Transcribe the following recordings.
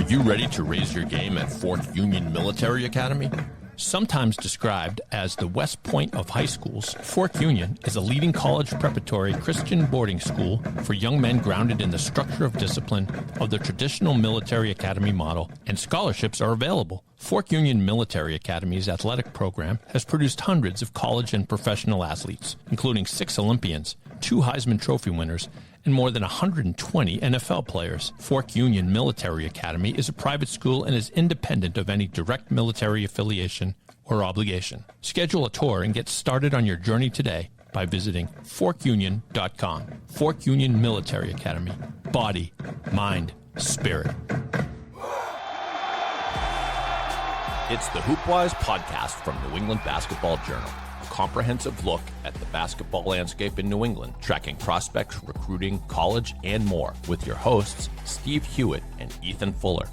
you ready to raise your game at Fort Union Military Academy? Sometimes described as the West Point of high schools, Fort Union is a leading college preparatory Christian boarding school for young men grounded in the structure of discipline of the traditional military academy model, and scholarships are available. Fort Union Military Academy's athletic program has produced hundreds of college and professional athletes, including 6 Olympians, 2 Heisman Trophy winners, and more than 120 NFL players. Fort Union Military Academy is a private school and is independent of any direct military affiliation or obligation. Schedule a tour and get started on your journey today by visiting fortunion.com. Fort Union Military Academy. Body, mind, spirit. It's the HoopWise Podcast from New England Basketball Journal. Comprehensive look at the basketball landscape in New England, tracking prospects, recruiting, college, and more, with your hosts, Steve Hewitt and Ethan Fuller.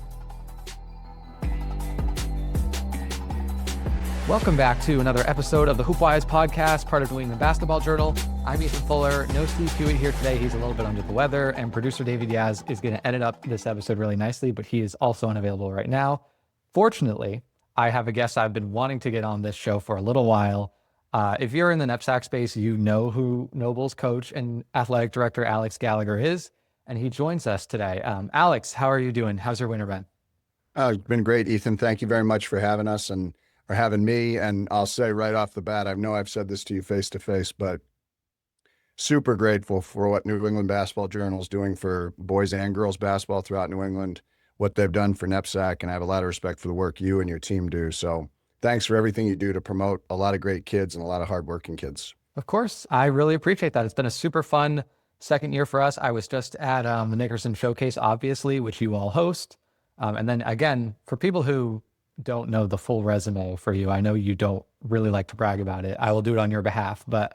Welcome back to another episode of the HoopWise Podcast, part of New England Basketball Journal. I'm Ethan Fuller. No Steve Hewitt here today. He's a little bit under the weather, and producer David Yaz is going to edit up this episode really nicely, but he is also unavailable right now. Fortunately, I have a guest I've been wanting to get on this show for a little while. If you're in the NEPSAC space, you know who Noble's coach and athletic director Alex Gallagher is, and he joins us today. Alex, how are you doing? How's your winter been? It's been great, Ethan. Thank you very much for having us and for having me. And I'll say right off the bat, I know I've said this to you face to face, but super grateful for what New England Basketball Journal is doing for boys and girls basketball throughout New England, what they've done for NEPSAC, and I have a lot of respect for the work you and your team do. So thanks for everything you do to promote a lot of great kids and a lot of hardworking kids. Of course. I really appreciate that. It's been a super fun second year for us. I was just at the Nickerson Showcase, obviously, which you all host. And then again, for people who don't know the full resume for you, I know you don't really like to brag about it. I will do it on your behalf. But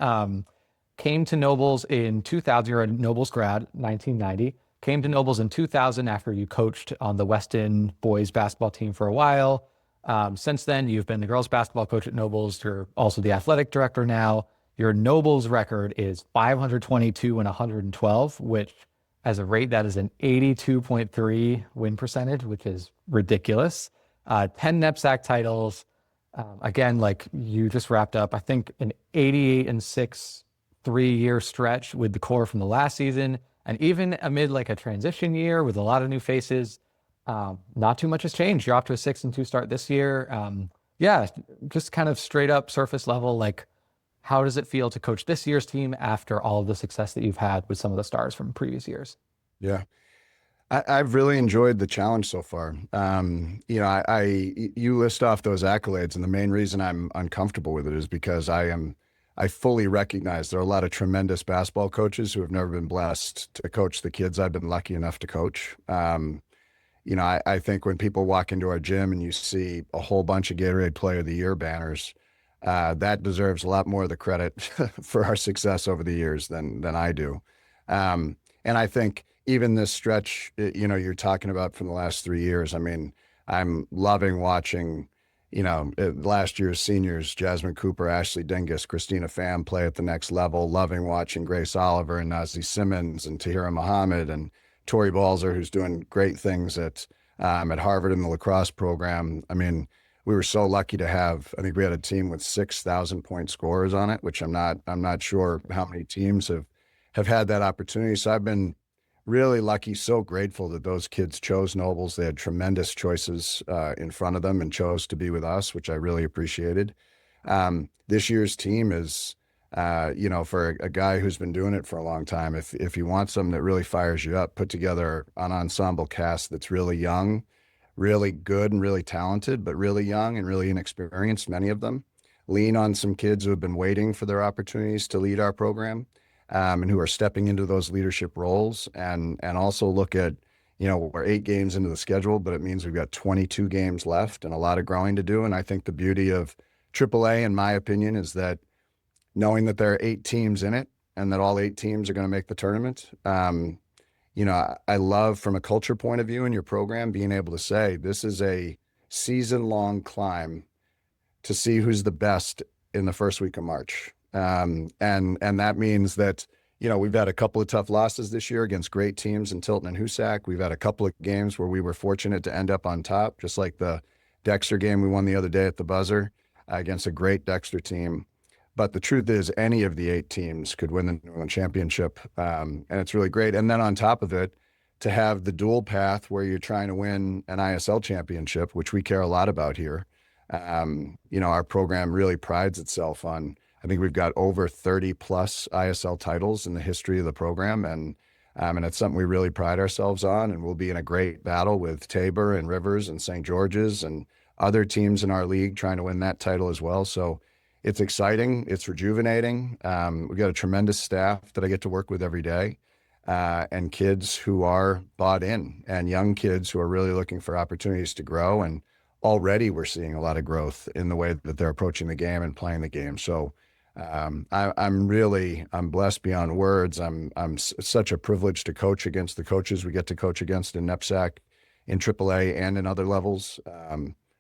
came to Nobles in 2000. You're a Nobles grad, 1990. Came to Nobles in 2000 after you coached on the Weston boys basketball team for a while. Since then, you've been the girls basketball coach at Nobles. You're also the athletic director now. Your Nobles record is 522 and 112, which as a rate, that is an 82.3 win percentage, which is ridiculous. 10 NEPSAC titles. Again, like you just wrapped up, I think an 88-6 3-year stretch with the core from the last season. And even amid like a transition year with a lot of new faces, not too much has changed. You're off to a 6-2 start this year. Yeah, just kind of straight up surface level, like how does it feel to coach this year's team after all of the success that you've had with some of the stars from previous years? Yeah, I've really enjoyed the challenge so far. You list off those accolades, and the main reason I'm uncomfortable with it is because I fully recognize there are a lot of tremendous basketball coaches who have never been blessed to coach the kids I've been lucky enough to coach. I think when people walk into our gym and you see a whole bunch of Gatorade Player of the Year banners, that deserves a lot more of the credit for our success over the years than I do. And I think even this stretch, you're talking about from the last 3 years, I mean, I'm loving watching, last year's seniors, Jasmine Cooper, Ashley Dingus, Christina Pham play at the next level, loving watching Grace Oliver and Nazi Simmons and Tahira Muhammad and Tori Balzer, who's doing great things at Harvard in the lacrosse program. I mean, we were so lucky to have, I think we had a team with 6,000 point scorers on it, which I'm not sure how many teams have had that opportunity. So I've been really lucky, so grateful that those kids chose Nobles. They had tremendous choices in front of them and chose to be with us, which I really appreciated. This year's team is, for a guy who's been doing it for a long time, if you want something that really fires you up, put together an ensemble cast that's really young, really good and really talented, but really young and really inexperienced, many of them. Lean on some kids who have been waiting for their opportunities to lead our program. And who are stepping into those leadership roles, and also look at, we're 8 games into the schedule, but it means we've got 22 games left and a lot of growing to do. And I think the beauty of AAA, in my opinion, is that knowing that there are 8 teams in it and that all 8 teams are going to make the tournament. I love, from a culture point of view in your program, being able to say this is a season-long climb to see who's the best in the first week of March. And that means that, we've had a couple of tough losses this year against great teams in Tilton and HoopSac. We've had a couple of games where we were fortunate to end up on top, just like the Dexter game we won the other day at the buzzer against a great Dexter team. But the truth is, any of the 8 teams could win the New England Championship, and it's really great. And then on top of it, to have the dual path where you're trying to win an ISL championship, which we care a lot about here. Our program really prides itself on, I think we've got over 30 plus ISL titles in the history of the program. And it's something we really pride ourselves on, and we'll be in a great battle with Tabor and Rivers and St. George's and other teams in our league trying to win that title as well. So it's exciting. It's rejuvenating. We've got a tremendous staff that I get to work with every day, and kids who are bought in, and young kids who are really looking for opportunities to grow. And already we're seeing a lot of growth in the way that they're approaching the game and playing the game. So I'm blessed beyond words. It's such a privilege to coach against the coaches we get to coach against in NEPSAC, in AAA, and in other levels.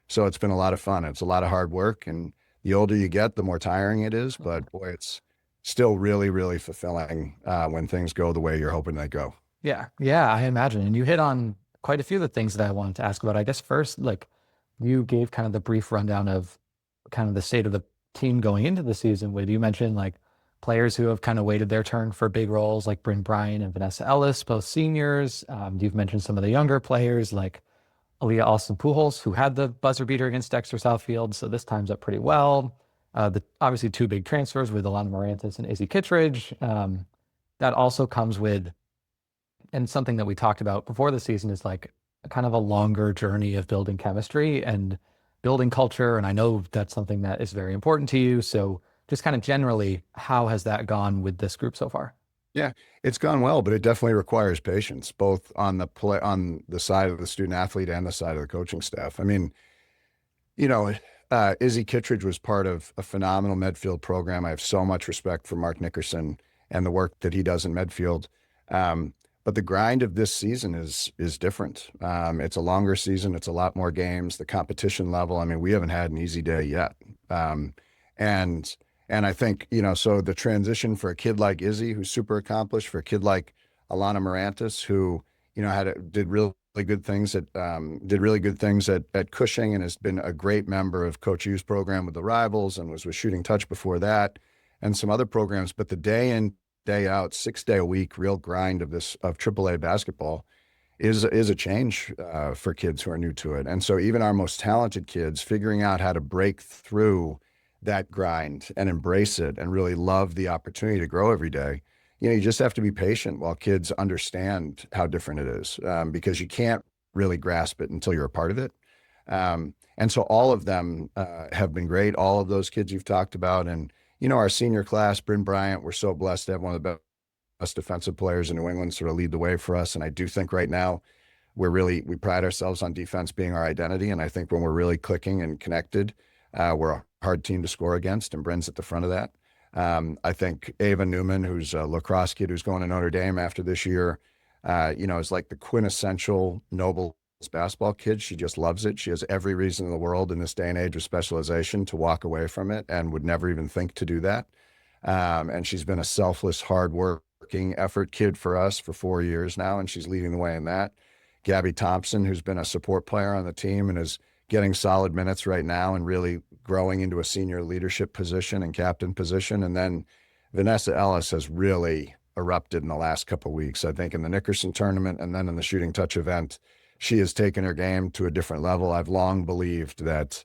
So it's been a lot of fun. It's a lot of hard work, and the older you get, the more tiring it is. But boy, it's still really, really fulfilling when things go the way you're hoping they go. Yeah, I imagine. And you hit on quite a few of the things that I wanted to ask about. I guess first, like, you gave kind of the brief rundown of kind of the state of the team going into the season. With, you mentioned like players who have kind of waited their turn for big roles, like Bryn Bryant and Vanessa Ellis, both seniors. You've mentioned some of the younger players like Aaliyah Austin Pujols, who had the buzzer beater against Dexter Southfield, so this time's up pretty well. The obviously 2 big transfers with Alana Morantis and Izzy Kittredge. That also comes with, and something that we talked about before the season is like kind of a longer journey of building chemistry and building culture. And I know that's something that is very important to you. So just kind of generally, how has that gone with this group so far? Yeah, it's gone well, but it definitely requires patience, both on the side of the student athlete and the side of the coaching staff. I mean, Izzy Kittredge was part of a phenomenal Medfield program. I have so much respect for Mark Nickerson and the work that he does in Medfield. But the grind of this season is different. It's a longer season. It's a lot more games. The competition level, I mean, we haven't had an easy day yet. And I think, so the transition for a kid like Izzy, who's super accomplished, for a kid like Alana Morantis, who, did really good things at Cushing, and has been a great member of Coach U's program with the Rivals, and was with Shooting Touch before that, and some other programs. But the day in, day out, 6-day-a-week real grind of AAA basketball is a change for kids who are new to it. And so even our most talented kids figuring out how to break through that grind and embrace it and really love the opportunity to grow every day. You just have to be patient while kids understand how different it is, because you can't really grasp it until you're a part of it. And so all of them have been great. All of those kids you've talked about. And, our senior class, Bryn Bryant, we're so blessed to have one of the best defensive players in New England sort of lead the way for us. And I do think right now we pride ourselves on defense being our identity. And I think when we're really clicking and connected, we're a hard team to score against, and Bryn's at the front of that. I think Ava Newman, who's a lacrosse kid who's going to Notre Dame after this year, is like the quintessential Noble basketball kid. She just loves it. She has every reason in the world in this day and age of specialization to walk away from it, and would never even think to do that. And she's been a selfless, hard-working effort kid for us for 4 years now, and she's leading the way in that. Gabby Thompson, who's been a support player on the team and is getting solid minutes right now and really growing into a senior leadership position and captain position. And then Vanessa Ellis has really erupted in the last couple of weeks. I think in the Nickerson tournament and then in the Shooting Touch event, she has taken her game to a different level. I've long believed that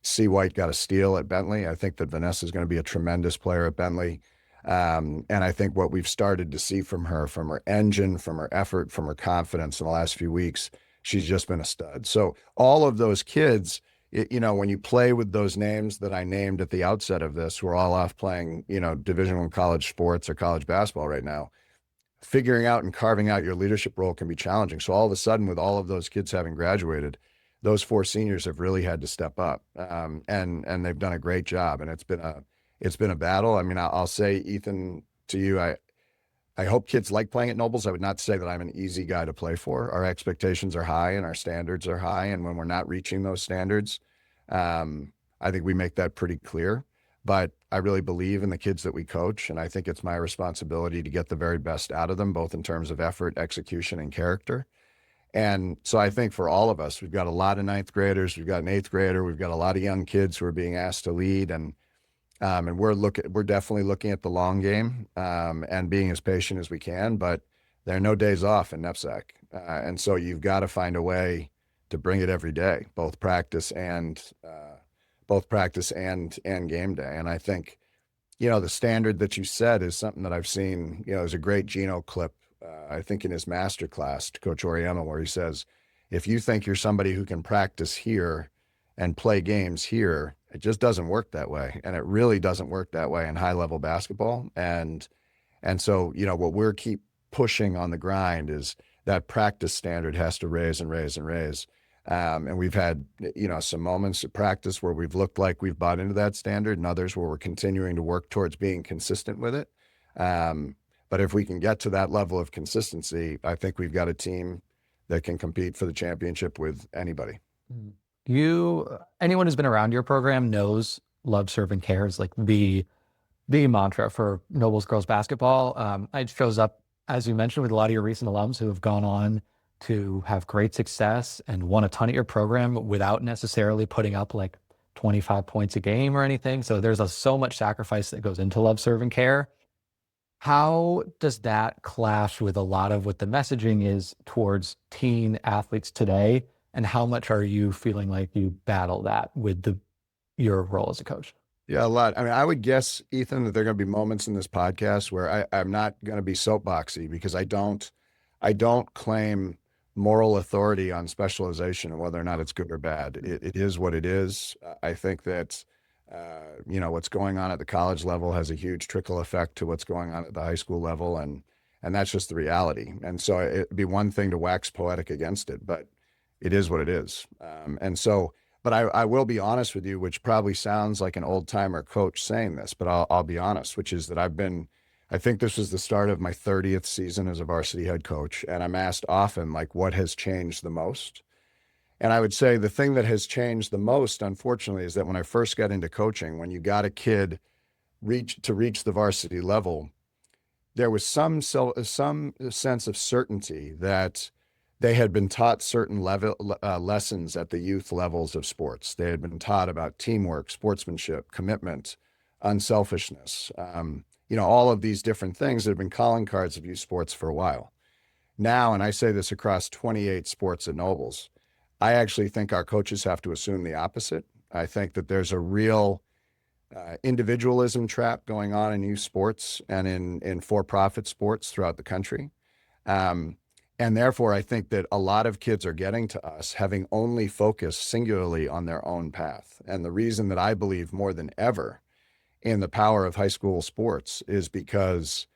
C. White got a steal at Bentley. I think that Vanessa is going to be a tremendous player at Bentley. And I think what we've started to see from her engine, from her effort, from her confidence in the last few weeks, she's just been a stud. So all of those kids, when you play with those names that I named at the outset of this, who are all off playing, Division I college sports or college basketball right now, figuring out and carving out your leadership role can be challenging. So all of a sudden, with all of those kids having graduated, those 4 seniors have really had to step up, and they've done a great job. And it's been a battle. I mean, I'll say, Ethan, to you, I hope kids like playing at Nobles. I would not say that I'm an easy guy to play for. Our expectations are high and our standards are high. And when we're not reaching those standards, I think we make that pretty clear. but I really believe in the kids that we coach. And I think it's my responsibility to get the very best out of them, both in terms of effort, execution, and character. And so I think for all of us, we've got a lot of ninth graders, we've got an eighth grader, we've got a lot of young kids who are being asked to lead. And we're definitely looking at the long game, and being as patient as we can, but there are no days off in NEPSAC. And so you've got to find a way to bring it every day, both practice and game day. And I think, the standard that you set is something that I've seen. There's a great Gino clip, I think in his master class to Coach Oriema, where he says, if you think you're somebody who can practice here and play games here, it just doesn't work that way. And it really doesn't work that way in high level basketball. And so, what we're keep pushing on the grind is that practice standard has to raise and raise and raise. And we've had, some moments of practice where we've looked like we've bought into that standard, and others where we're continuing to work towards being consistent with it. But if we can get to that level of consistency, I think we've got a team that can compete for the championship with anybody. Anyone who's been around your program knows love, serve, and care is like the mantra for Noble's girls basketball. It shows up, as you mentioned, with a lot of your recent alums who have gone on to have great success and won a ton at your program without necessarily putting up like 25 points a game or anything. So there's so much sacrifice that goes into love, serve, and care. How does that clash with a lot of what the messaging is towards teen athletes today? And how much are you feeling like you battle that with your role as a coach? Yeah, a lot. I mean, I would guess, Ethan, that there are going to be moments in this podcast where I'm not going to be soapboxy, because I don't claim moral authority on specialization and whether or not it's good or bad. It is what it is. I think that, what's going on at the college level has a huge trickle effect to what's going on at the high school level. And that's just the reality. And so it'd be one thing to wax poetic against it, but it is what it is. But I will be honest with you, which probably sounds like an old timer coach saying this, but I'll be honest, which is that I think this was the start of my 30th season as a varsity head coach. And I'm asked often, like, what has changed the most? And I would say the thing that has changed the most, unfortunately, is that when I first got into coaching, when you got a kid reach the varsity level, there was some sense of certainty that they had been taught certain lessons at the youth levels of sports. They had been taught about teamwork, sportsmanship, commitment, unselfishness, all of these different things that have been calling cards of youth sports for a while. Now, and I say this across 28 sports at Nobles, I actually think our coaches have to assume the opposite. I think that there's a real individualism trap going on in youth sports and in for-profit sports throughout the country. And therefore, I think that a lot of kids are getting to us having only focused singularly on their own path. And the reason that I believe more than ever in the power of high school sports is because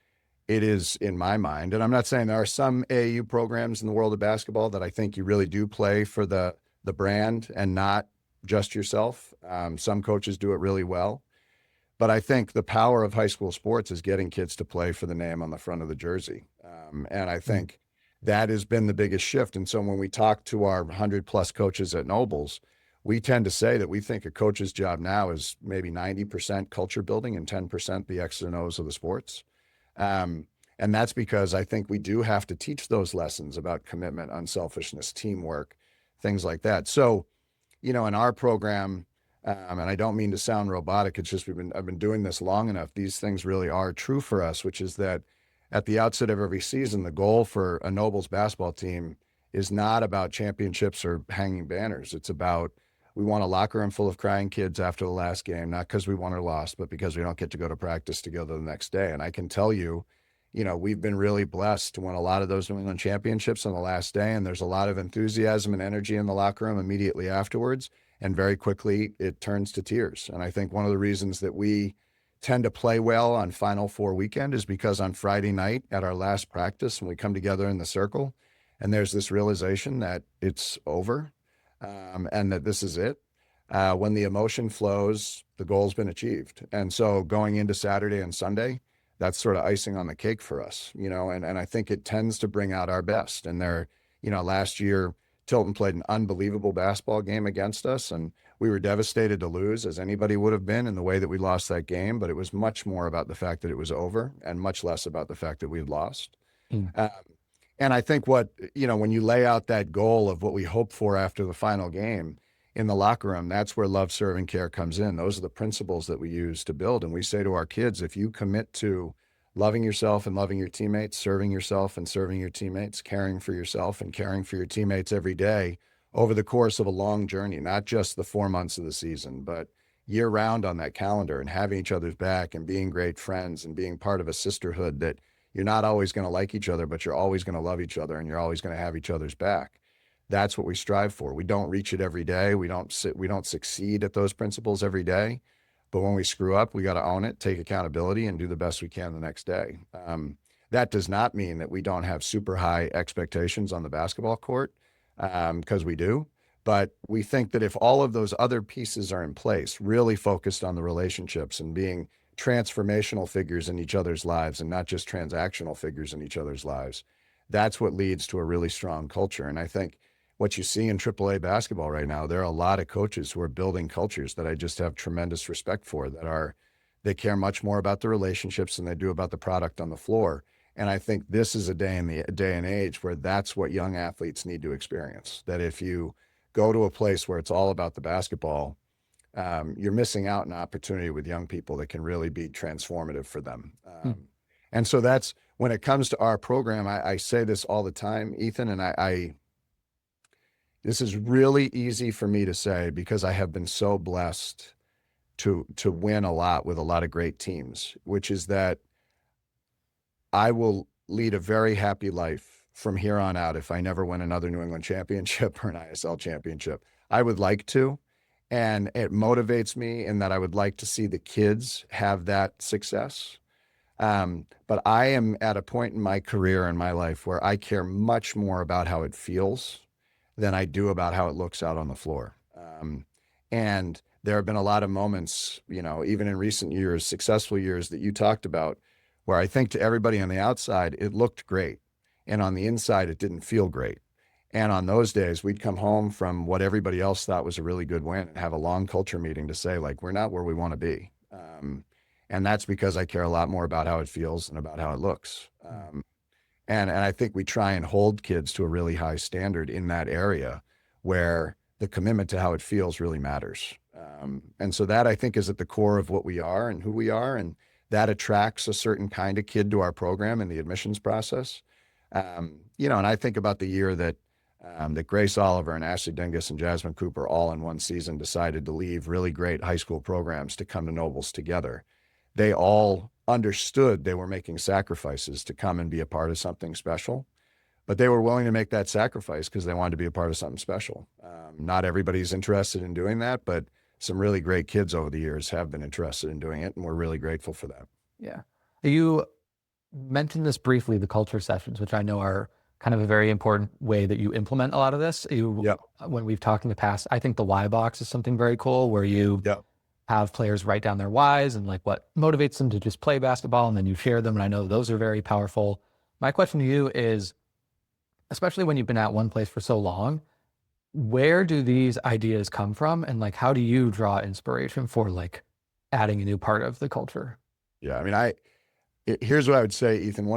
it is, in my mind, and I'm not saying there are some AAU programs in the world of basketball that I think you really do play for the brand and not just yourself. Some coaches do it really well. But I think the power of high school sports is getting kids to play for the name on the front of the jersey. And I think that has been the biggest shift. And so when we talk to our 100+ coaches at Nobles, we tend to say that we think a coach's job now is maybe 90% culture building and 10% the X's and O's of the sports. And that's because I think we do have to teach those lessons about commitment, unselfishness, teamwork, things like that. So, in our program, and I don't mean to sound robotic, it's just I've been doing this long enough. These things really are true for us, which is that at the outset of every season, the goal for a Nobles basketball team is not about championships or hanging banners. It's about, we want a locker room full of crying kids after the last game, not because we won or lost, but because we don't get to go to practice together the next day. And I can tell you, we've been really blessed to win a lot of those New England championships on the last day. And there's a lot of enthusiasm and energy in the locker room immediately afterwards. And very quickly it turns to tears. And I think one of the reasons that we tend to play well on Final Four weekend is because on Friday night at our last practice, when we come together in the circle and there's this realization that it's over, and that this is it. When the emotion flows, the goal's been achieved. And so going into Saturday and Sunday, that's sort of icing on the cake for us, and I think it tends to bring out our best. And last year, Tilton played an unbelievable basketball game against us, and We were devastated to lose, as anybody would have been, in the way that we lost that game, but it was much more about the fact that it was over and much less about the fact that we had lost. Um, and I think when you lay out that goal of what we hope for after the final game in the locker room, that's where love, serve, and care comes in. Those are the principles that we use to build. And we say to our kids, if you commit to loving yourself and loving your teammates, serving yourself and serving your teammates, caring for yourself and caring for your teammates every day over the course of a long journey, not just the 4 months of the season, but year round on that calendar, and having each other's back and being great friends and being part of a sisterhood that you're not always going to like each other, but you're always going to love each other and you're always going to have each other's back. That's what we strive for. We don't reach it every day. We don't succeed at those principles every day. But when we screw up, we got to own it, take accountability, and do the best we can the next day. That does not mean that we don't have super high expectations on the basketball court, because we do. But we think that if all of those other pieces are in place, really focused on the relationships and being transformational figures in each other's lives and not just transactional figures in each other's lives, that's what leads to a really strong culture. And I think what you see in AAA basketball right now, there are a lot of coaches who are building cultures that I just have tremendous respect for, they care much more about the relationships than they do about the product on the floor. And I think this is a day and age where that's what young athletes need to experience. That if you go to a place where it's all about the basketball, you're missing out an opportunity with young people that can really be transformative for them. And so that's, when it comes to our program, I say this all the time, Ethan, and this is really easy for me to say because I have been so blessed to win a lot with a lot of great teams, which is that I will lead a very happy life from here on out if I never win another New England championship or an ISL championship. I would like to, and it motivates me in that I would like to see the kids have that success. But I am at a point in my career and my life where I care much more about how it feels than I do about how it looks out on the floor. And there have been a lot of moments, even in recent years, successful years that you talked about, where I think to everybody on the outside, it looked great. And on the inside, it didn't feel great. And on those days, we'd come home from what everybody else thought was a really good win and have a long culture meeting to say, like, we're not where we want to be. And that's because I care a lot more about how it feels than about how it looks. And I think we try and hold kids to a really high standard in that area where the commitment to how it feels really matters. And so that, I think, is at the core of what we are and who we are. And that attracts a certain kind of kid to our program in the admissions process. And I think about the year that Grace Oliver and Ashley Dingus and Jasmine Cooper all in one season decided to leave really great high school programs to come to Nobles together. They all understood they were making sacrifices to come and be a part of something special, but they were willing to make that sacrifice because they wanted to be a part of something special. Not everybody's interested in doing that, but some really great kids over the years have been interested in doing it, and we're really grateful for that. Yeah. You mentioned this briefly, the culture sessions, which I know are kind of a very important way that you implement a lot of this. When we've talked in the past, I think the why box is something very cool where you have players write down their whys and like what motivates them to just play basketball, and then you share them. And I know those are very powerful. My question to you is, especially when you've been at one place for so long, where do these ideas come from? And like, how do you draw inspiration for like adding a new part of the culture? Yeah. I mean, here's what I would say, Ethan.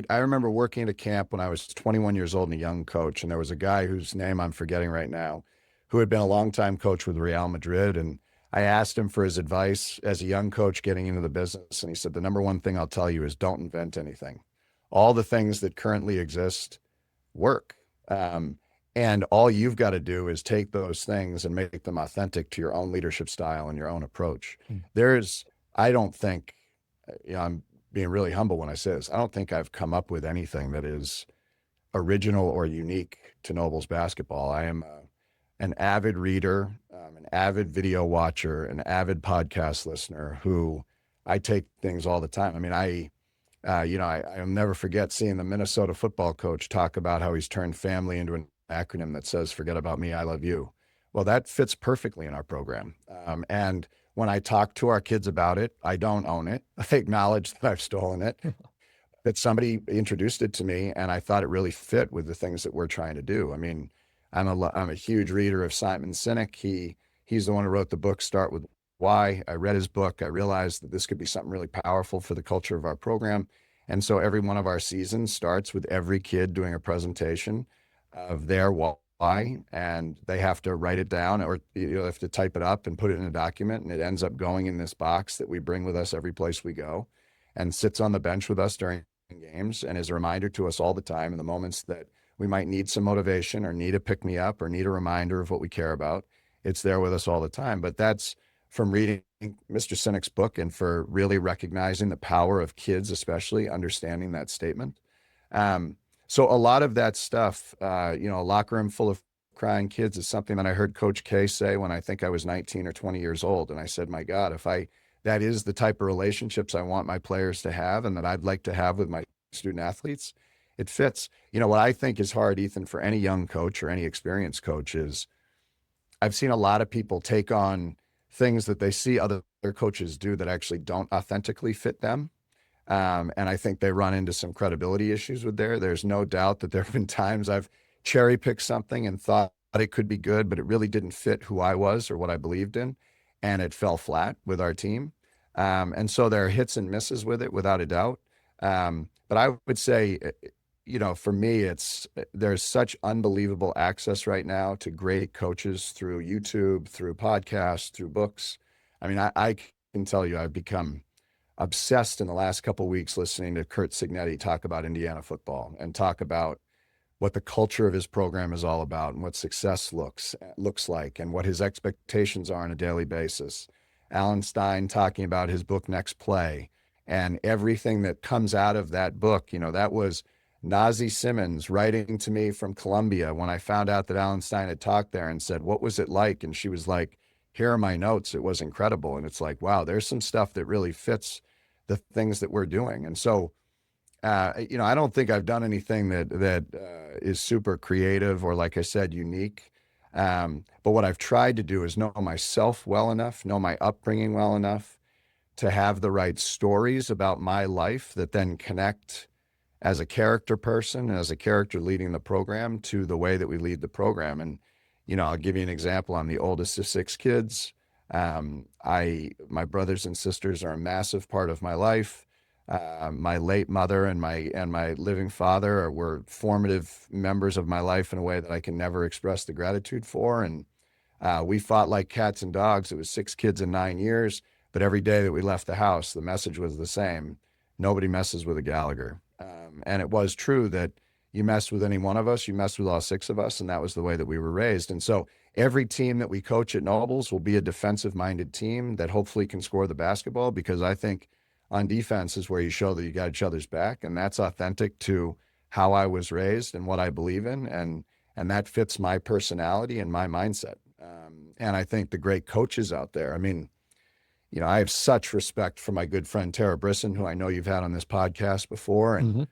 I remember working at a camp when I was 21 years old and a young coach. And there was a guy whose name I'm forgetting right now, who had been a longtime coach with Real Madrid. And I asked him for his advice as a young coach getting into the business. And he said, the number one thing I'll tell you is don't invent anything. All the things that currently exist work. And all you've got to do is take those things and make them authentic to your own leadership style and your own approach. I don't think, I'm being really humble when I say this, I don't think I've come up with anything that is original or unique to Nobles basketball. I am an avid reader, an avid video watcher, an avid podcast listener who I take things all the time. I mean, I'll never forget seeing the Minnesota football coach talk about how he's turned family into an acronym that says, forget about me, I love you. Well, that fits perfectly in our program. And when I talk to our kids about it, I don't own it. I acknowledge that I've stolen it, that somebody introduced it to me and I thought it really fit with the things that we're trying to do. I mean, I'm a huge reader of Simon Sinek. He He's the one who wrote the book, Start With Why. I read his book. I realized that this could be something really powerful for the culture of our program. And so every one of our seasons starts with every kid doing a presentation of their why, and they have to write it down, or have to type it up and put it in a document, and it ends up going in this box that we bring with us every place we go, and sits on the bench with us during games, and is a reminder to us all the time in the moments that we might need some motivation or need a pick-me-up or need a reminder of what we care about. It's there with us all the time. But that's from reading Mr. Sinek's book and for really recognizing the power of kids, especially understanding that statement. So a lot of that stuff, a locker room full of crying kids is something that I heard Coach K say when I think I was 19 or 20 years old. And I said, my God, that is the type of relationships I want my players to have and that I'd like to have with my student athletes, it fits. What I think is hard, Ethan, for any young coach or any experienced coach is I've seen a lot of people take on things that they see other coaches do that actually don't authentically fit them. And I think they run into some credibility issues with there's no doubt that there have been times I've cherry picked something and thought it could be good, but it really didn't fit who I was or what I believed in. And it fell flat with our team. And so there are hits and misses with it, without a doubt. But I would say, for me, there's such unbelievable access right now to great coaches through YouTube, through podcasts, through books. I mean, I can tell you I've become obsessed in the last couple of weeks listening to Curt Cignetti talk about Indiana football and talk about what the culture of his program is all about and what success looks like and what his expectations are on a daily basis. Alan Stein talking about his book, Next Play, and everything that comes out of that book. That was Nazi Simmons writing to me from Columbia when I found out that Alan Stein had talked there and said, what was it like? And she was like, here are my notes. It was incredible. And it's like, wow, there's some stuff that really fits the things that we're doing. And so, I don't think I've done anything that is super creative or, like I said, unique. But what I've tried to do is know myself well enough, know my upbringing well enough to have the right stories about my life that then connect as a character person, as a character leading the program, to the way that we lead the program. And, I'll give you an example. I'm the oldest of 6 kids. My brothers and sisters are a massive part of my life. My late mother and my living father were formative members of my life in a way that I can never express the gratitude for. And we fought like cats and dogs. It was 6 kids in 9 years, but every day that we left the house, the message was the same. Nobody messes with a Gallagher. And it was true that you mess with any one of us, you mess with all 6 of us, and that was the way that we were raised. And so every team that we coach at Nobles will be a defensive-minded team that hopefully can score the basketball, because I think on defense is where you show that you got each other's back, and that's authentic to how I was raised and what I believe in, and that fits my personality and my mindset. And I think the great coaches out there, I mean, I have such respect for my good friend Tara Brisson, who I know you've had on this podcast before, and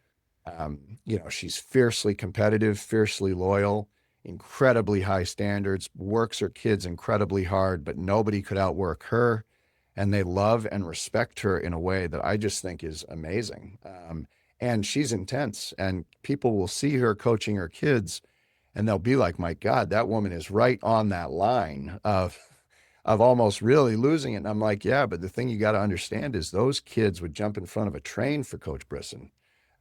she's fiercely competitive, fiercely loyal, incredibly high standards, works her kids incredibly hard, but nobody could outwork her. And they love and respect her in a way that I just think is amazing. And she's intense, and people will see her coaching her kids and they'll be like, my God, that woman is right on that line of almost really losing it. And I'm like, yeah, but the thing you got to understand is those kids would jump in front of a train for Coach Brisson.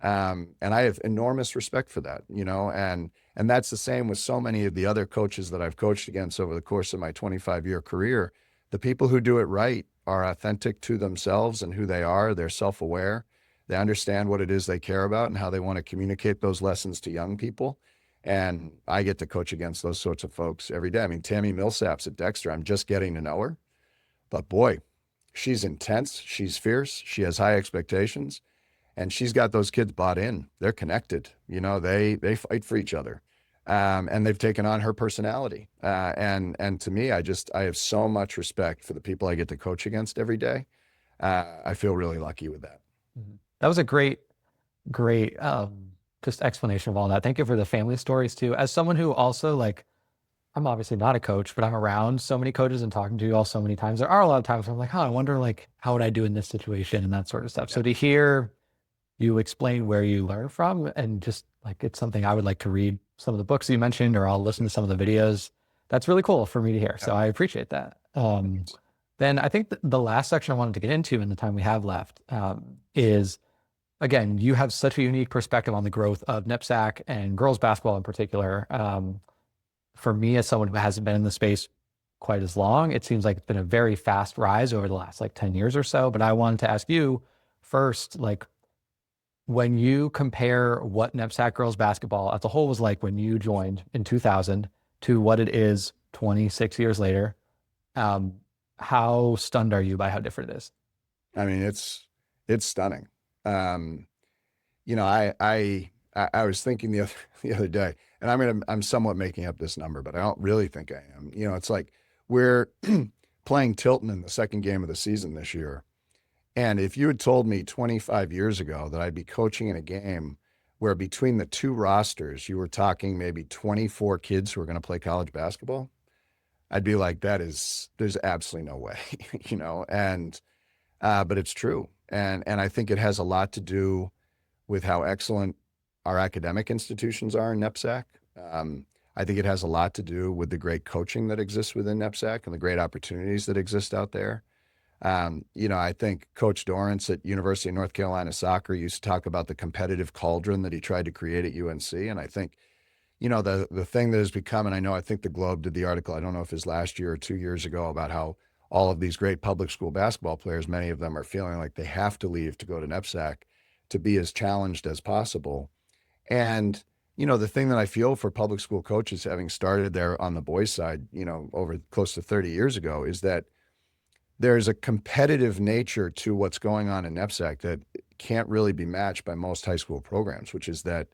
And I have enormous respect for that, and that's the same with so many of the other coaches that I've coached against over the course of my 25-year career. The people who do it right are authentic to themselves and who they are. They're self-aware. They understand what it is they care about and how they want to communicate those lessons to young people. And I get to coach against those sorts of folks every day. I mean, Tammy Millsaps at Dexter, I'm just getting to know her, but boy, she's intense. She's fierce. She has high expectations, and she's got those kids bought in. They're connected. They fight for each other. And they've taken on her personality. And to me, I have so much respect for the people I get to coach against every day. I feel really lucky with that. That was a great just explanation of all that. Thank you for the family stories too. As someone who also, I'm obviously not a coach, but I'm around so many coaches and talking to you all so many times. There are a lot of times where I'm like, I wonder how would I do in this situation and that sort of stuff. Yeah. So to hear you explain where you learn from, and just it's something I would like to read some of the books you mentioned, or I'll listen to some of the videos. That's really cool for me to hear. So I appreciate that. Then I think the last section I wanted to get into in the time we have left is, again, you have such a unique perspective on the growth of NEPSAC and girls basketball in particular. For me, as someone who hasn't been in the space quite as long, it seems like it's been a very fast rise over the last 10 years or so. But I wanted to ask you first, when you compare what NEPSAC girls basketball as a whole was like when you joined in 2000 to what it is 26 years later, how stunned are you by how different it is? I mean, it's stunning. I was thinking the other day, and I'm somewhat making up this number, but I don't really think I am. It's like we're playing Tilton in the second game of the season this year. And if you had told me 25 years ago that I'd be coaching in a game where between the two rosters, you were talking maybe 24 kids who are going to play college basketball, I'd be like, there's absolutely no way, but it's true. And I think it has a lot to do with how excellent our academic institutions are in NEPSAC. I think it has a lot to do with the great coaching that exists within NEPSAC and the great opportunities that exist out there. I think Coach Dorrance at University of North Carolina soccer used to talk about the competitive cauldron that he tried to create at UNC. And I think, the thing that has become, and I think the Globe did the article, I don't know if it was last year or 2 years ago, about how all of these great public school basketball players, many of them are feeling like they have to leave to go to NEPSAC to be as challenged as possible. And, the thing that I feel for public school coaches, having started there on the boys' side, over close to 30 years ago, is that there's a competitive nature to what's going on in NEPSAC that can't really be matched by most high school programs, which is that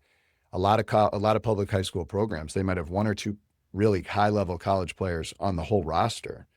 a lot of public high school programs, they might have one or two really high-level college players on the whole roster.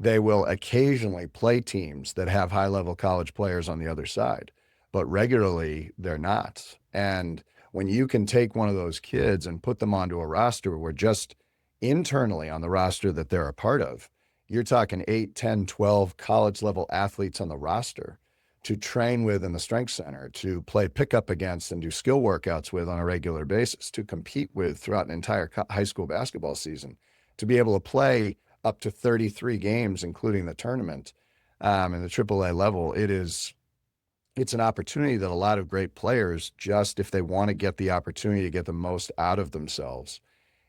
They will occasionally play teams that have high-level college players on the other side, but regularly they're not. And when you can take one of those kids and put them onto a roster where just internally on the roster that they're a part of, you're talking 8, 10, 12 college-level athletes on the roster to train with in the strength center, to play pickup against and do skill workouts with on a regular basis, to compete with throughout an entire high school basketball season, to be able to play up to 33 games, including the tournament, in the AAA level. It's an opportunity that a lot of great players, just if they want to get the opportunity to get the most out of themselves,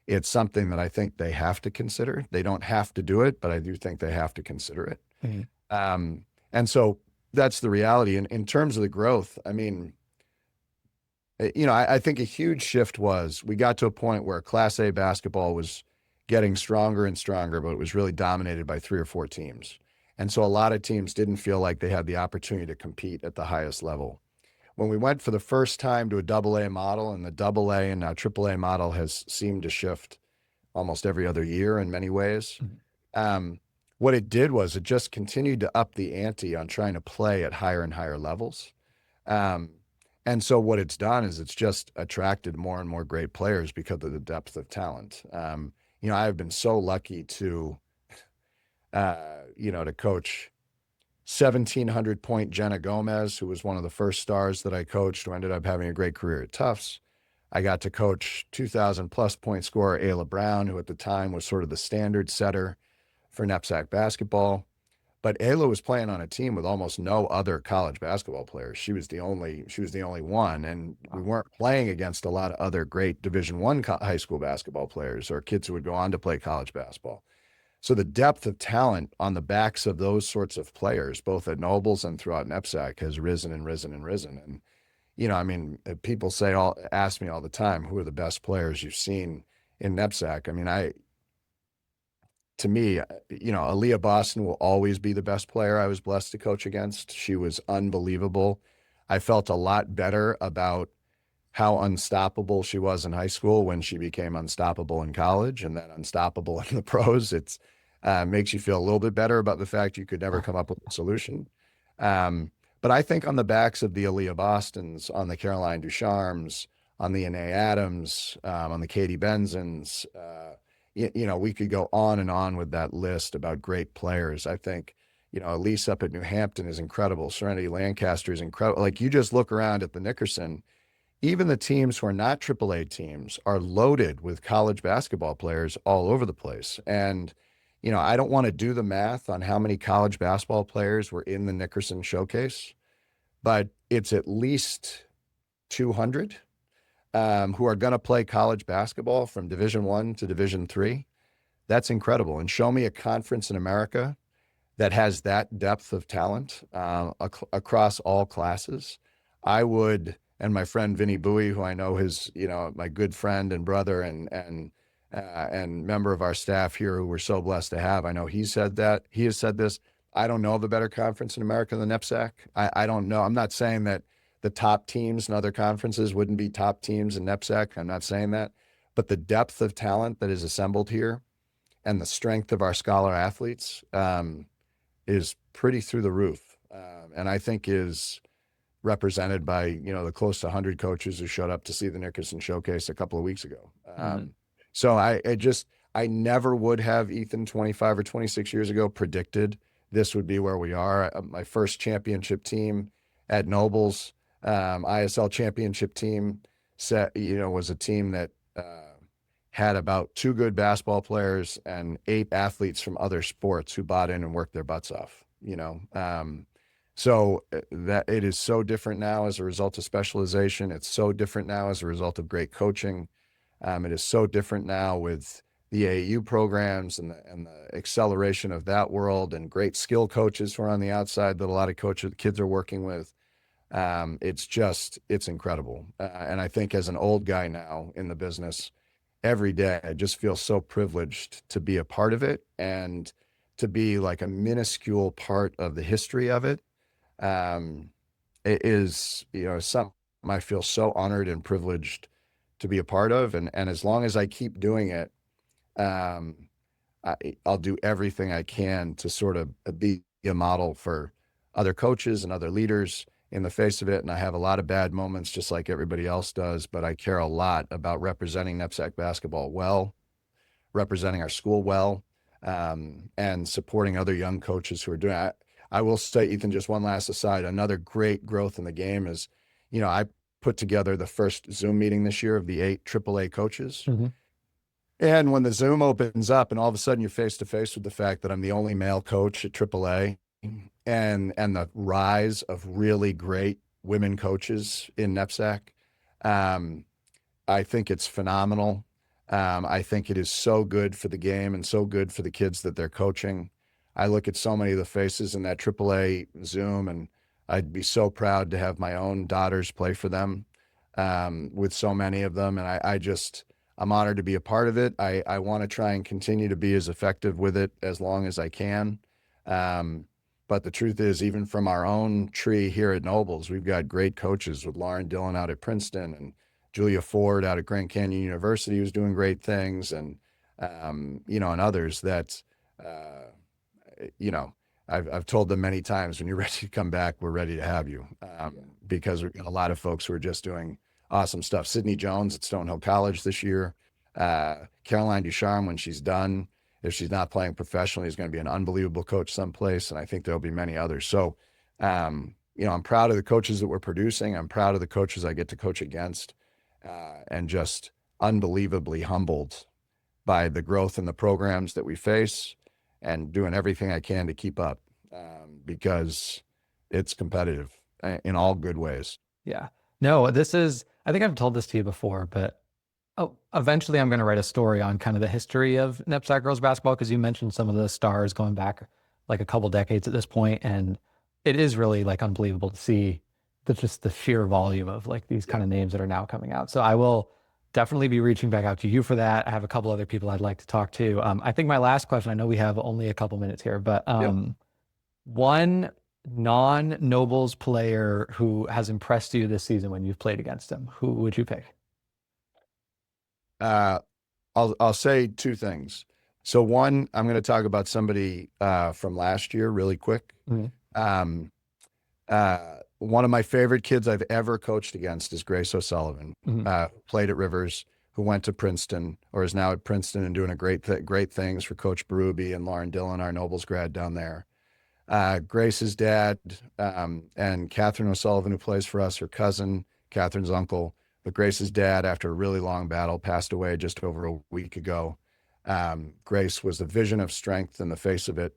it's something that I think they have to consider. They don't have to do it, but I do think they have to consider it. Mm-hmm. And so that's the reality. And in terms of the growth, I mean, I think a huge shift was we got to a point where Class A basketball was getting stronger and stronger, but it was really dominated by 3 or 4 teams. And so a lot of teams didn't feel like they had the opportunity to compete at the highest level. When we went for the first time to a AA model, and the AA and now AAA model has seemed to shift almost every other year in many ways. Mm-hmm. What it did was it just continued to up the ante on trying to play at higher and higher levels. And so what it's done is it's just attracted more and more great players because of the depth of talent. I've been so lucky to coach 1,700-point Jenna Gomez, who was one of the first stars that I coached, who ended up having a great career at Tufts. I got to coach 2,000-plus point scorer Ayla Brown, who at the time was sort of the standard setter for NEPSAC basketball. But Ayla was playing on a team with almost no other college basketball players. She was the only one, and we weren't playing against a lot of other great Division I high school basketball players or kids who would go on to play college basketball. So the depth of talent on the backs of those sorts of players, both at Nobles and throughout NEPSAC, has risen and risen and risen. And, people ask me all the time, who are the best players you've seen in NEPSAC? To me, Aaliyah Boston will always be the best player I was blessed to coach against. She was unbelievable. I felt a lot better about how unstoppable she was in high school when she became unstoppable in college and then unstoppable in the pros. It's makes you feel a little bit better about the fact you could never come up with a solution. But I think on the backs of the Aaliyah Bostons, on the Caroline Ducharmes, on the Anae Adams, on the Katie Benzins, we could go on and on with that list about great players. I think, Elise up at New Hampton is incredible. Serenity Lancaster is incredible. Like, you just look around at the Nickerson, even the teams who are not AAA teams are loaded with college basketball players all over the place. And, I don't want to do the math on how many college basketball players were in the Nickerson Showcase, but it's at least 200 who are going to play college basketball from Division I to Division III. That's incredible. And show me a conference in America that has that depth of talent across all classes. I would, and my friend Vinny Bowie, who I know is, my good friend and brother and member of our staff here, who we're so blessed to have. I know he has said this. I don't know of a better conference in America than NEPSAC. I don't know. I'm not saying that the top teams in other conferences wouldn't be top teams in NEPSAC. I'm not saying that, but the depth of talent that is assembled here and the strength of our scholar athletes is pretty through the roof. And I think is represented by, the close to 100 coaches who showed up to see the Nickerson Showcase a couple of weeks ago. So I never would have, Ethan, 25 or 26 years ago, predicted this would be where we are. My first championship team at Nobles, ISL championship team, was a team that had about 2 good basketball players and 8 athletes from other sports who bought in and worked their butts off, So that it is so different now as a result of specialization. It's so different now as a result of great coaching. It is so different now with the AAU programs and the acceleration of that world and great skill coaches who are on the outside that a lot of kids are working with. It's incredible. And I think as an old guy now in the business, every day I just feel so privileged to be a part of it and to be like a minuscule part of the history of it. It is, something I feel so honored and privileged to be a part of. And as long as I keep doing it, I'll do everything I can to sort of be a model for other coaches and other leaders in the face of it. And I have a lot of bad moments just like everybody else does, but I care a lot about representing NEPSAC basketball well, representing our school well, and supporting other young coaches who are doing it. I will say, Ethan, just one last aside, another great growth in the game is, I put together the first Zoom meeting this year of the 8 AAA coaches. Mm-hmm. And when the Zoom opens up and all of a sudden you're face to face with the fact that I'm the only male coach at AAA and the rise of really great women coaches in NEPSAC, I think it's phenomenal. I think it is so good for the game and so good for the kids that they're coaching. I look at so many of the faces in that AAA Zoom, and I'd be so proud to have my own daughters play for them with so many of them. And I'm honored to be a part of it. I want to try and continue to be as effective with it as long as I can. But the truth is, even from our own tree here at Nobles, we've got great coaches with Lauren Dillon out at Princeton and Julia Ford out at Grand Canyon University, who's doing great things, and and others that, I've told them many times, when you're ready to come back, we're ready to have you, because we've got a lot of folks who are just doing awesome stuff. Sydney Jones at Stonehill College this year, Caroline Ducharme, when she's done, if she's not playing professionally, is going to be an unbelievable coach someplace, and I think there'll be many others. So, I'm proud of the coaches that we're producing. I'm proud of the coaches I get to coach against, and just unbelievably humbled by the growth in the programs that we face, and doing everything I can to keep up, because it's competitive in all good ways. Yeah. No, I think I've told this to you before, but eventually I'm going to write a story on kind of the history of NEPSAC girls basketball, because you mentioned some of the stars going back like a couple decades at this point, and it is really like unbelievable to see just the sheer volume of like these kind of names that are now coming out. So I will definitely be reaching back out to you for that. I have a couple other people I'd like to talk to. I think my last question, I know we have only a couple minutes here, but one non-Nobles player who has impressed you this season when you've played against him, who would you pick? I'll say 2 things. So one, I'm going to talk about somebody from last year really quick. Mm-hmm. One of my favorite kids I've ever coached against is Grace O'Sullivan, mm-hmm. Played at Rivers, who went to Princeton, or is now at Princeton and doing great things for Coach Berube and Lauren Dillon, our Nobles grad down there. Grace's dad and Catherine O'Sullivan, who plays for us, her cousin, Catherine's uncle, But Grace's dad, after a really long battle, passed away just over a week ago. Grace was a vision of strength in the face of it.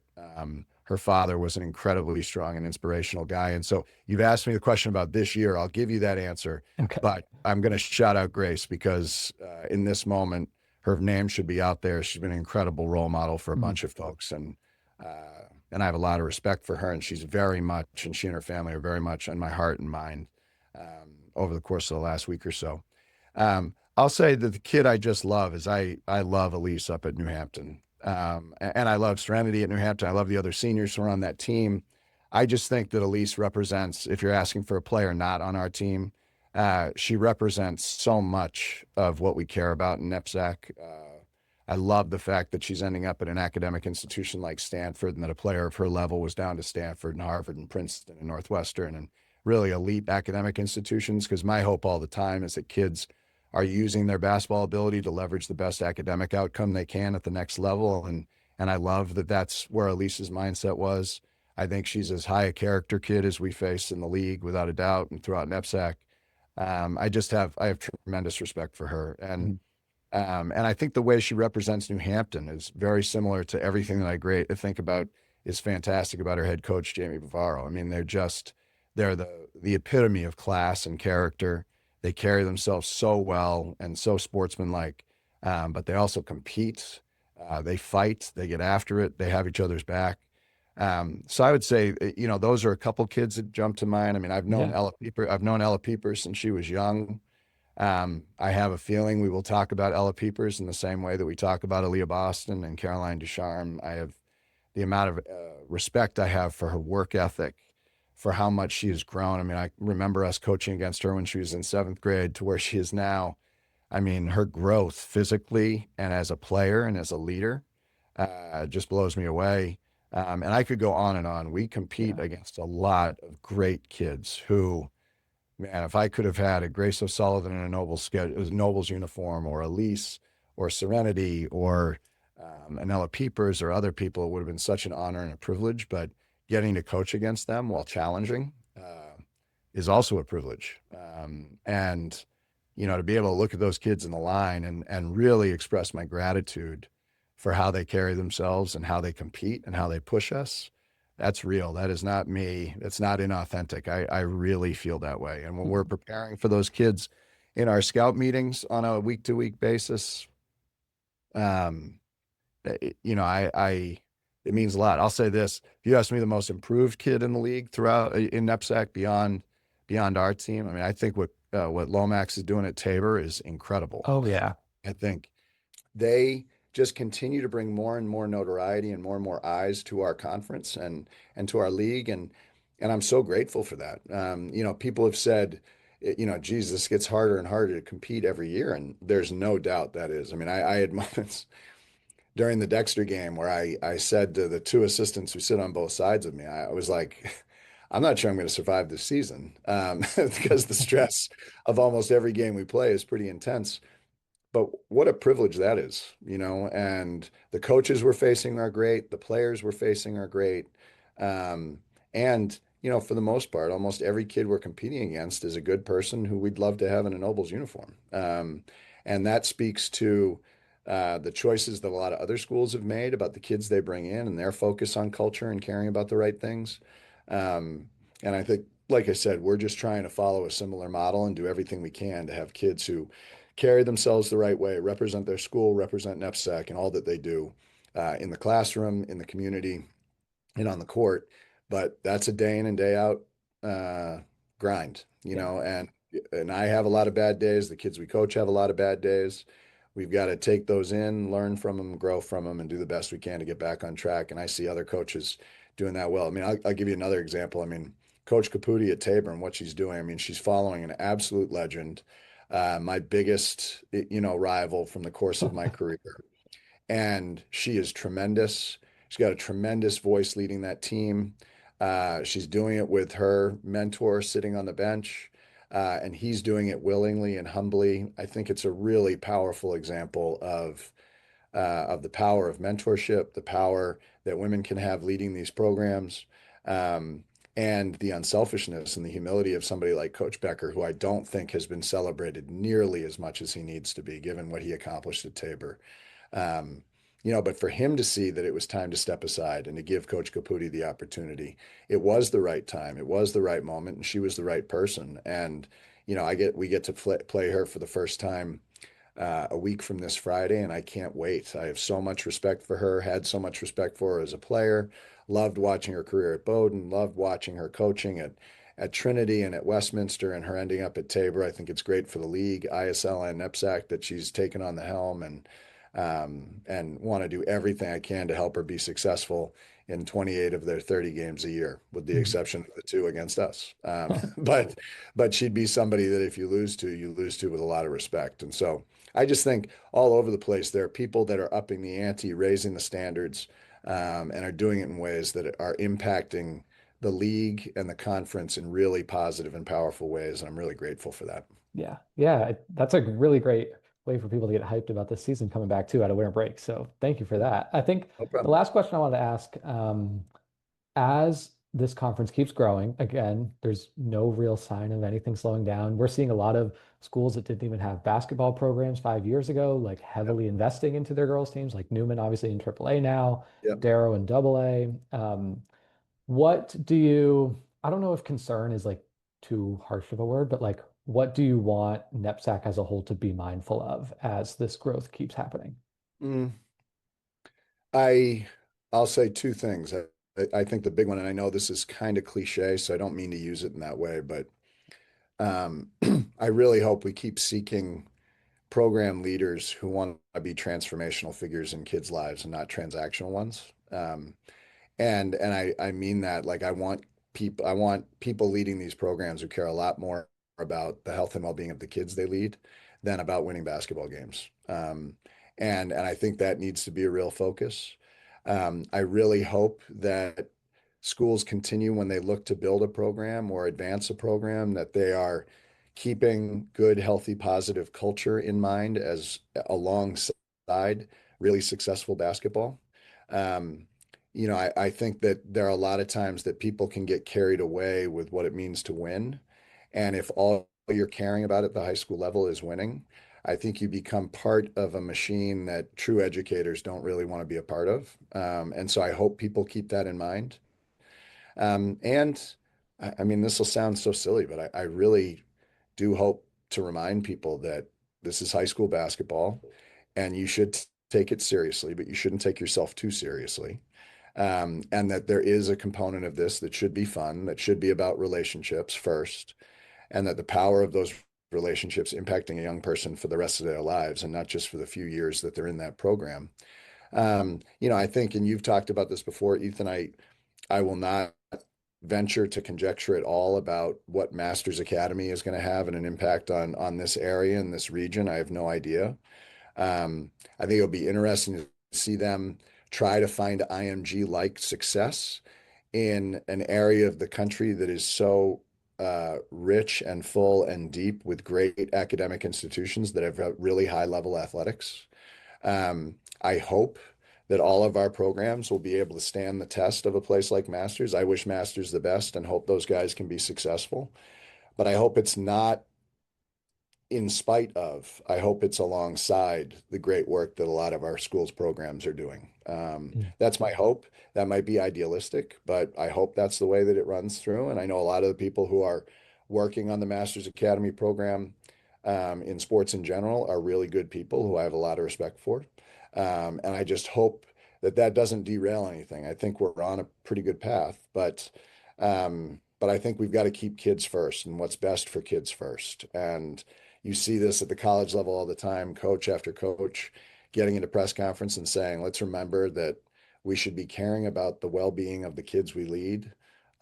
Her father was an incredibly strong and inspirational guy. And so you've asked me the question about this year. I'll give you that answer. Okay. But I'm going to shout out Grace because in this moment, her name should be out there. She's been an incredible role model for a bunch of folks. And I have a lot of respect for her. And she's very much, and she and her family are very much on my heart and mind over the course of the last week or so. I'll say that the kid I just love is I love Elise up at New Hampton. And I love Serenity at New Hampton. I love the other seniors who are on that team. I just think that Elise represents, if you're asking for a player not on our team, she represents so much of what we care about in NEPSAC. I love the fact that she's ending up at an academic institution like Stanford, and that a player of her level was down to Stanford and Harvard and Princeton and Northwestern and really elite academic institutions. Because my hope all the time is that kids are using their basketball ability to leverage the best academic outcome they can at the next level. And I love that that's where Elise's mindset was. I think she's as high a character kid as we face in the league, without a doubt, and throughout NEPSAC. I have tremendous respect for her. And I think the way she represents New Hampton is very similar to everything that I think about is fantastic about her head coach, Jamie Bavaro. I mean, they're the epitome of class and character. They carry themselves so well and so sportsmanlike, but they also compete. They fight. They get after it. They have each other's back. So I would say, those are a couple kids that jump to mind. I mean, I've known Ella Pieper since she was young. I have a feeling we will talk about Ella Peepers in the same way that we talk about Aaliyah Boston and Caroline Ducharme. I have the amount of respect I have for her work ethic, for how much she has grown. I mean, I remember us coaching against her when she was in 7th grade to where she is now. I mean, her growth physically and as a player and as a leader just blows me away. And I could go on and on. We compete against a lot of great kids who, man, if I could have had a Grace O'Sullivan in a Noble's uniform, or Elise or Serenity or an Ella Peepers or other people, it would have been such an honor and a privilege. But getting to coach against them while challenging is also a privilege. And, to be able to look at those kids in the line and really express my gratitude for how they carry themselves and how they compete and how they push us, that's real. That is not me. It's not inauthentic. I really feel that way. And when we're preparing for those kids in our scout meetings on a week-to-week basis, it means a lot. I'll say this: if you ask me the most improved kid in the league throughout in NEPSAC beyond our team, I mean, I think what Lomax is doing at Tabor is incredible. Oh yeah. I think they just continue to bring more and more notoriety and more eyes to our conference and to our league. And I'm so grateful for that. People have said, geez, this gets harder and harder to compete every year. And there's no doubt that is. I mean, I had moments during the Dexter game where I said to the two assistants who sit on both sides of me, I was like, I'm not sure I'm going to survive this season because the stress of almost every game we play is pretty intense. But what a privilege that is, and the coaches we're facing are great. The players we're facing are great. And, for the most part, almost every kid we're competing against is a good person who we'd love to have in a Nobles uniform. And that speaks to the choices that a lot of other schools have made about the kids they bring in and their focus on culture and caring about the right things. And I think, like I said, we're just trying to follow a similar model and do everything we can to have kids who carry themselves the right way, represent their school, represent NEPSAC and all that they do in the classroom, in the community, and on the court. But that's a day in and day out grind, and I have a lot of bad days. The kids we coach have a lot of bad days. We've got to take those in, learn from them, grow from them, and do the best we can to get back on track. And I see other coaches doing that well. I mean, I'll give you another example. I mean, Coach Caputi at Tabor and what she's doing. I mean, she's following an absolute legend, my biggest, rival from the course of my career. And she is tremendous. She's got a tremendous voice leading that team. She's doing it with her mentor sitting on the bench. And he's doing it willingly and humbly. I think it's a really powerful example of the power of mentorship, the power that women can have leading these programs. and the unselfishness and the humility of somebody like Coach Becker, who I don't think has been celebrated nearly as much as he needs to be, given what he accomplished at Tabor. Um, but for him to see that it was time to step aside and to give Coach Caputi the opportunity, it was the right time, it was the right moment, and she was the right person. And we get to play her for the first time a week from this Friday, and I can't wait. I have so much respect for her, had so much respect for her as a player, loved watching her career at Bowdoin, loved watching her coaching at Trinity and at Westminster, and her ending up at Tabor. I think it's great for the league, ISL and NEPSAC, that she's taken on the helm, and want to do everything I can to help her be successful in 28 of their 30 games a year, with the exception of the 2 against us. But she'd be somebody that if you lose to, you lose to with a lot of respect. And so I just think all over the place, there are people that are upping the ante, raising the standards, and are doing it in ways that are impacting the league and the conference in really positive and powerful ways. And I'm really grateful for that. Yeah. Yeah. That's a really great way for people to get hyped about this season coming back too out of winter break. So thank you for that. I think No the problem. last question I wanted to ask, as this conference keeps growing, again, there's no real sign of anything slowing down. We're seeing a lot of schools that didn't even have basketball programs 5 years ago, like Yep. heavily investing into their girls teams, like Newman, obviously in AAA now, Yep. Darrow in AA. What do you, I don't know if concern is like too harsh of a word, but like, what do you want NEPSAC as a whole to be mindful of as this growth keeps happening? Mm, I I'll say 2 things. I think the big one, and I know this is kind of cliche, so I don't mean to use it in that way, but um, I really hope we keep seeking program leaders who want to be transformational figures in kids' lives and not transactional ones. And I mean that, like, I want people leading these programs who care a lot more about the health and well-being of the kids they lead than about winning basketball games. And I think that needs to be a real focus. I really hope that schools continue, when they look to build a program or advance a program, that they are keeping good, healthy, positive culture in mind as alongside really successful basketball. Um, I think that there are a lot of times that people can get carried away with what it means to win. And if all you're caring about at the high school level is winning, I think you become part of a machine that true educators don't really want to be a part of. And so I hope people keep that in mind. And I mean, this will sound so silly, but I really do hope to remind people that this is high school basketball, and you should take it seriously, but you shouldn't take yourself too seriously. And that there is a component of this that should be fun, that should be about relationships first, and that the power of those relationships impacting a young person for the rest of their lives and not just for the few years that they're in that program. I think, and you've talked about this before, Ethan, I will not venture to conjecture at all about what Masters Academy is going to have and an impact on this area and this region. I have no idea. I think it'll be interesting to see them try to find IMG-like success in an area of the country that is so rich and full and deep with great academic institutions that have really high level athletics. I hope that all of our programs will be able to stand the test of a place like Masters. I wish Masters the best and hope those guys can be successful. But I hope it's not in spite of, I hope it's alongside the great work that a lot of our schools programs are doing. That's my hope. That might be idealistic, but I hope that's the way that it runs through. And I know a lot of the people who are working on the Masters Academy program in sports in general are really good people who I have a lot of respect for. And I just hope that that doesn't derail anything. I think we're on a pretty good path, but I think we've got to keep kids first and what's best for kids first. And you see this at the college level all the time, coach after coach getting into press conference and saying, let's remember that we should be caring about the well-being of the kids we lead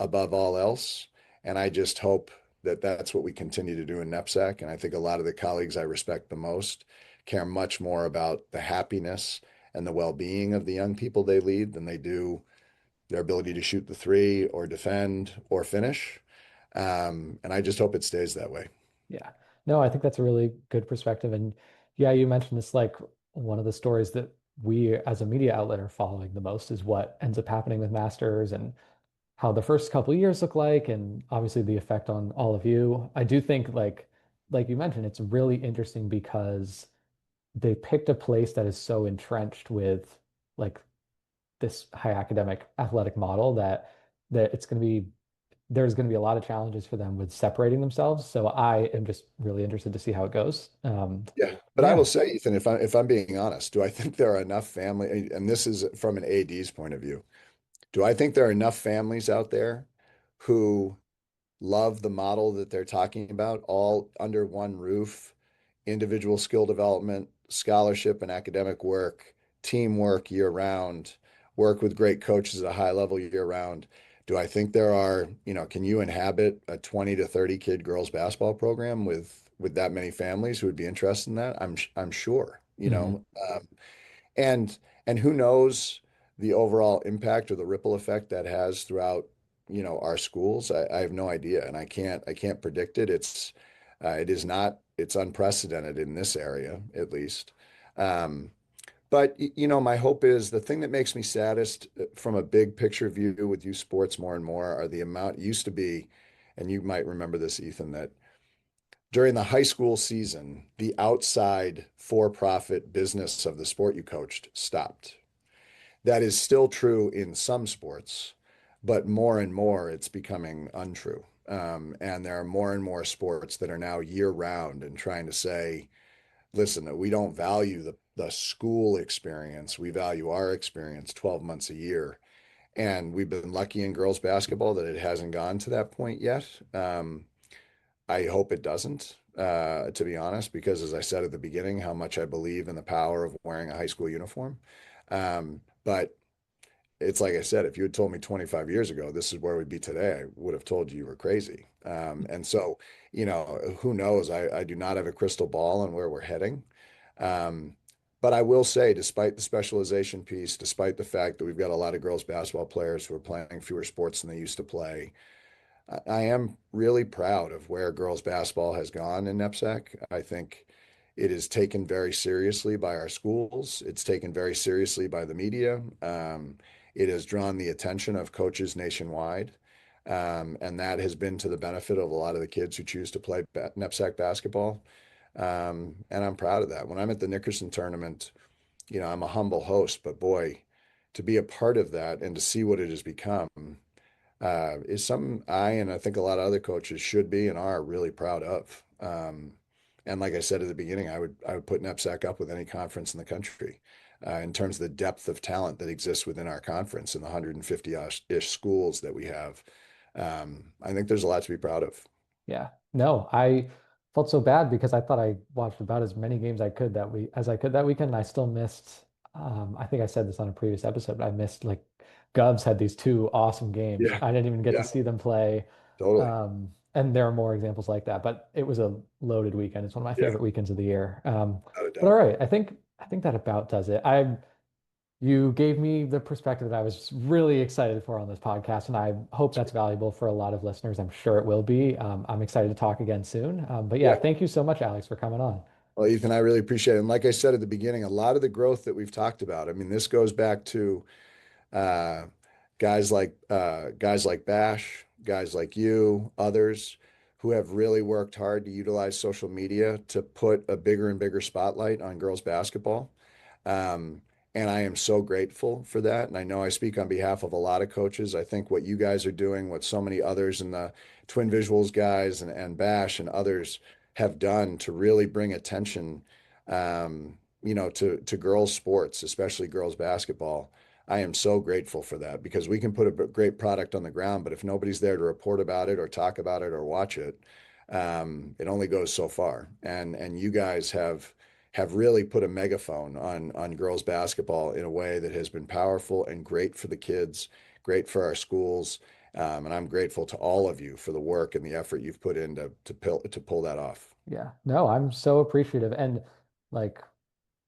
above all else. And I just hope that that's what we continue to do in NEPSAC. And I think a lot of the colleagues I respect the most care much more about the happiness and the well-being of the young people they lead than they do their ability to shoot the three or defend or finish. And I just hope it stays that way. Yeah. No, I think that's a really good perspective. And yeah, you mentioned this, like one of the stories that we as a media outlet are following the most is what ends up happening with Masters and how the first couple of years look like, and obviously the effect on all of you. I do think like you mentioned, it's really interesting because they picked a place that is so entrenched with like this high academic athletic model that it's going to be there's going to be a lot of challenges for them with separating themselves. So I am just really interested to see how it goes. Yeah, but I Yeah. will say, Ethan, if I'm being honest, do I think there are enough family, and this is from an AD's point of view, do I think there are enough families out there who love the model that they're talking about, all under one roof, individual skill development, scholarship and academic work, teamwork year round, work with great coaches at a high level year round? Do I think there are, can you inhabit a 20 to 30 kid girls basketball program with that many families who would be interested in that? I'm sure, Mhm. and who knows the overall impact or the ripple effect that has throughout, our schools. I have no idea, and I can't predict it. It is not, it's unprecedented in this area, at least. Um, but my hope is the thing that makes me saddest from a big picture view with youth sports more and more are the amount it used to be, and you might remember this, Ethan, that during the high school season, the outside for-profit business of the sport you coached stopped. That is still true in some sports, but more and more it's becoming untrue. And there are more and more sports that are now year round and trying to say, listen, we don't value the school experience. We value our experience 12 months a year. And we've been lucky in girls basketball that it hasn't gone to that point yet. I hope it doesn't, to be honest, because as I said at the beginning, how much I believe in the power of wearing a high school uniform. But it's like I said, if you had told me 25 years ago, this is where we'd be today, I would have told you were crazy. And so, who knows? I do not have a crystal ball on where we're heading. Um, but I will say, despite the specialization piece, despite the fact that we've got a lot of girls basketball players who are playing fewer sports than they used to play, I am really proud of where girls basketball has gone in NEPSAC. I think it is taken very seriously by our schools. It's taken very seriously by the media. It has drawn the attention of coaches nationwide. And that has been to the benefit of a lot of the kids who choose to play NEPSAC basketball. And I'm proud of that. When I'm at the Nickerson tournament, I'm a humble host, but boy, to be a part of that and to see what it has become is something and I think a lot of other coaches should be and are really proud of. And like I said at the beginning, I would put NEPSAC up with any conference in the country in terms of the depth of talent that exists within our conference and the 150-ish schools that we have. I think there's a lot to be proud of. Yeah. No, I felt so bad because I thought I watched about as many games as I could that weekend. And I still missed I think I said this on a previous episode, but I missed like Govs had these two awesome games. Yeah, I didn't even get to yeah, see them play. totally. And there are more examples like that, but it was a loaded weekend. It's one of my Yeah, favorite weekends of the year. without a But all doubt. right, I think that about does it. You gave me the perspective that I was really excited for on this podcast, and I hope that's valuable for a lot of listeners. I'm sure it will be. I'm excited to talk again soon. But yeah, Yeah. thank you so much, Alex, for coming on. Well, Ethan, I really appreciate it. And like I said at the beginning, a lot of the growth that we've talked about, I mean, this goes back to uh, guys like Bash, guys like you, others who have really worked hard to utilize social media to put a bigger and bigger spotlight on girls basketball. Um, and I am so grateful for that. And I know I speak on behalf of a lot of coaches. I think what you guys are doing, what so many others in the Twin Visuals guys and Bash and others have done to really bring attention, to girls sports, especially girls basketball. I am so grateful for that because we can put a great product on the ground, but if nobody's there to report about it or talk about it or watch it, it only goes so far. And you guys have really put a megaphone on girls basketball in a way that has been powerful and great for the kids, great for our schools. And I'm grateful to all of you for the work and the effort you've put in to pull that off. Yeah, no, I'm so appreciative. And like,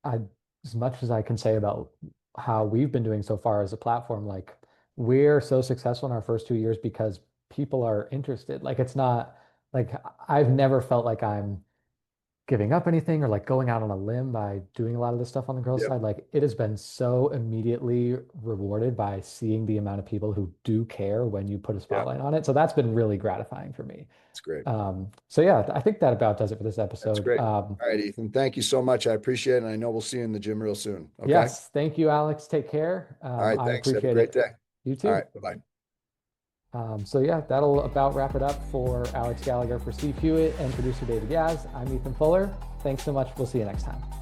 I, as much as I can say about how we've been doing so far as a platform, like, we're so successful in our first 2 years because people are interested. Like, it's not like I've never felt like I'm giving up anything or like going out on a limb by doing a lot of this stuff on the girls' side. Like it has been so immediately rewarded by seeing the amount of people who do care when you put a spotlight on it. So that's been really gratifying for me. That's great. So yeah, I think that about does it for this episode. That's great. All right, Ethan, thank you so much. I appreciate it. And I know we'll see you in the gym real soon. Okay. Yes. Thank you, Alex. Take care. All right. Thanks. I appreciate Have a great day. You too. All right. Bye-bye. So yeah, that'll about wrap it up for Alex Gallagher, for Steve Hewitt, and producer David Yaz. I'm Ethan Fuller. Thanks so much. We'll see you next time.